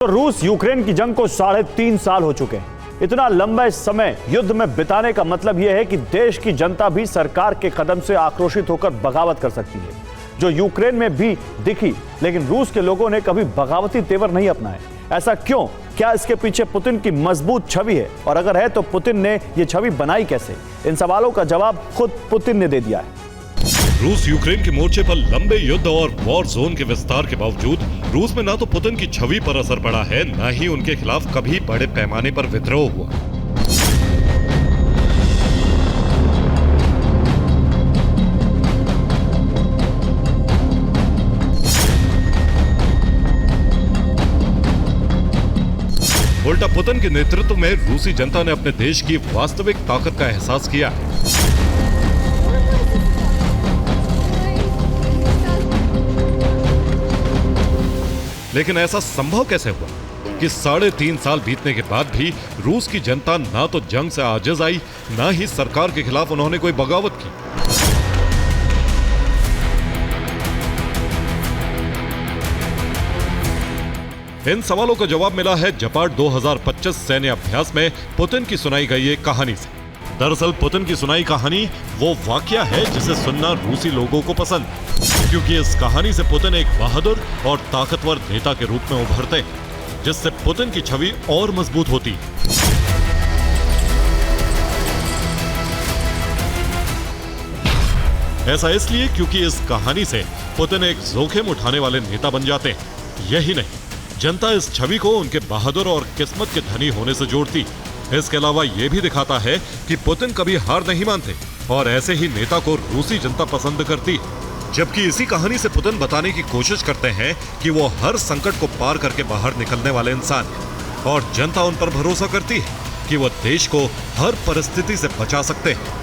तो रूस यूक्रेन की जंग को 3.5 साल हो चुके हैं। इतना लंबा समय युद्ध में बिताने का मतलब यह है कि देश की जनता भी सरकार के कदम से आक्रोशित होकर बगावत कर सकती है, जो यूक्रेन में भी दिखी। लेकिन रूस के लोगों ने कभी बगावती तेवर नहीं अपनाए। ऐसा क्यों? क्या इसके पीछे पुतिन की मजबूत छवि है? और अगर है तो पुतिन ने यह छवि बनाई कैसे? इन सवालों का जवाब खुद पुतिन ने दे दिया है। रूस यूक्रेन के मोर्चे पर लंबे युद्ध और वॉर जोन के विस्तार के बावजूद रूस में ना तो पुतिन की छवि पर असर पड़ा है, ना ही उनके खिलाफ कभी बड़े पैमाने पर विद्रोह हुआ। उल्टा पुतिन के नेतृत्व में रूसी जनता ने अपने देश की वास्तविक ताकत का एहसास किया है। लेकिन ऐसा संभव कैसे हुआ कि 3.5 साल बीतने के बाद भी रूस की जनता ना तो जंग से आजिज आई, ना ही सरकार के खिलाफ उन्होंने कोई बगावत की। इन सवालों का जवाब मिला है जपार्ड 2025 सैन्य अभ्यास में पुतिन की सुनाई गई एक कहानी से। दरअसल पुतिन की सुनाई कहानी वो वाकया है जिसे सुनना रूसी लोगों को पसंद, क्योंकि इस कहानी से पुतिन एक बहादुर और ताकतवर नेता के रूप में उभरते हैं, जिससे पुतिन की छवि और मजबूत होती है। ऐसा इसलिए क्योंकि इस कहानी से पुतिन एक जोखिम उठाने वाले नेता बन जाते हैं। यही नहीं, जनता इस छवि को उनके बहादुर और किस्मत के धनी होने से जोड़ती। इसके अलावा यह भी दिखाता है कि पुतिन कभी हार नहीं मानते और ऐसे ही नेता को रूसी जनता पसंद करती है। जबकि इसी कहानी से पुतिन बताने की कोशिश करते हैं कि वो हर संकट को पार करके बाहर निकलने वाले इंसान हैं और जनता उन पर भरोसा करती है कि वो देश को हर परिस्थिति से बचा सकते हैं।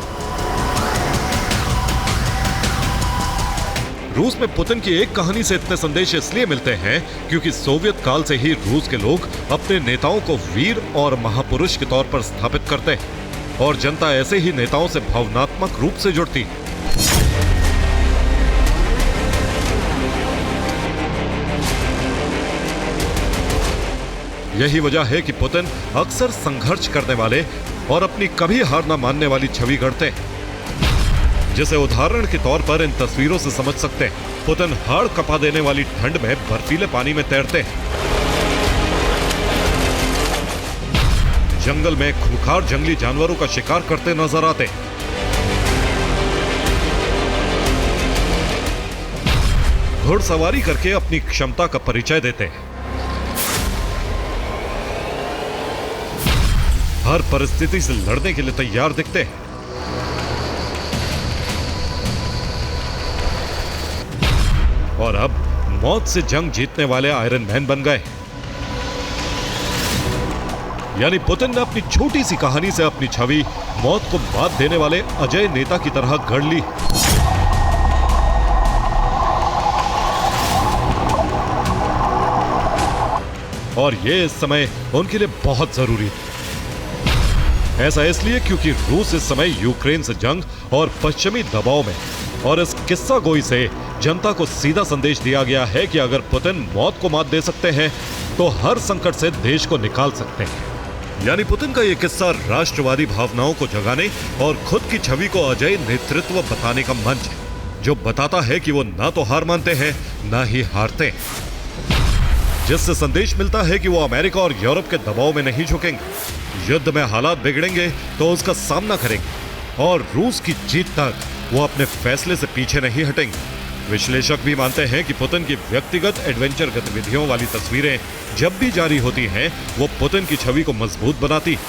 रूस में पुतिन की एक कहानी से इतने संदेश इसलिए मिलते हैं क्योंकि सोवियत काल से ही रूस के लोग अपने नेताओं को वीर और महापुरुष के तौर पर स्थापित करते हैं और जनता ऐसे ही नेताओं से भावनात्मक रूप से जुड़ती है। यही वजह है कि पुतिन अक्सर संघर्ष करने वाले और अपनी कभी हार न मानने वाली छवि गढ़ते हैं, जिसे उदाहरण के तौर पर इन तस्वीरों से समझ सकते हैं। पुतिन हाड़ कपा देने वाली ठंड में बर्फीले पानी में तैरते हैं, जंगल में खूंखार जंगली जानवरों का शिकार करते नजर आते हैं, घुड़सवारी करके अपनी क्षमता का परिचय देते हैं, हर परिस्थिति से लड़ने के लिए तैयार दिखते हैं और अब मौत से जंग जीतने वाले आयरन मैन बन गए। यानी पुतिन ने अपनी छोटी सी कहानी से अपनी छवि मौत को मात देने वाले अजय नेता की तरह गढ़ ली। और ये इस समय उनके लिए बहुत जरूरी है। ऐसा इसलिए क्योंकि रूस इस समय यूक्रेन से जंग और पश्चिमी दबाव में, और इस किस्सा गोई से जनता को सीधा संदेश दिया गया है कि अगर पुतिन मौत को मात दे सकते हैं तो हर संकट से देश को निकाल सकते हैं। यानी पुतिन का यह किस्सा राष्ट्रवादी भावनाओं को जगाने और खुद की छवि को अजय नेतृत्व बताने का मंच है, जो बताता है कि वो ना तो हार मानते हैं ना ही हारते हैं, जिससे संदेश मिलता है कि वो अमेरिका और यूरोप के दबाव में नहीं झुकेंगे। युद्ध में हालात बिगड़ेंगे तो उसका सामना करेंगे और रूस की जीत तक वो अपने फैसले से पीछे नहीं हटेंगे। विश्लेषक भी मानते हैं कि पुतिन की व्यक्तिगत एडवेंचर गतिविधियों वाली तस्वीरें जब भी जारी होती हैं, वो पुतिन की छवि को मजबूत बनाती है।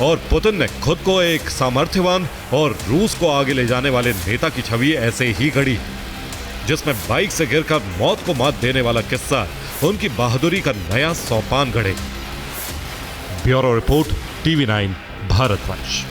और पुतिन ने खुद को एक सामर्थ्यवान और रूस को आगे ले जाने वाले नेता की छवि ऐसे ही गढ़ी, जिसमें बाइक से गिरकर मौत को मात देने वाला किस्सा उनकी बहादुरी का नया सोपान गढ़े। Bureau report, TV9 भारतवंश।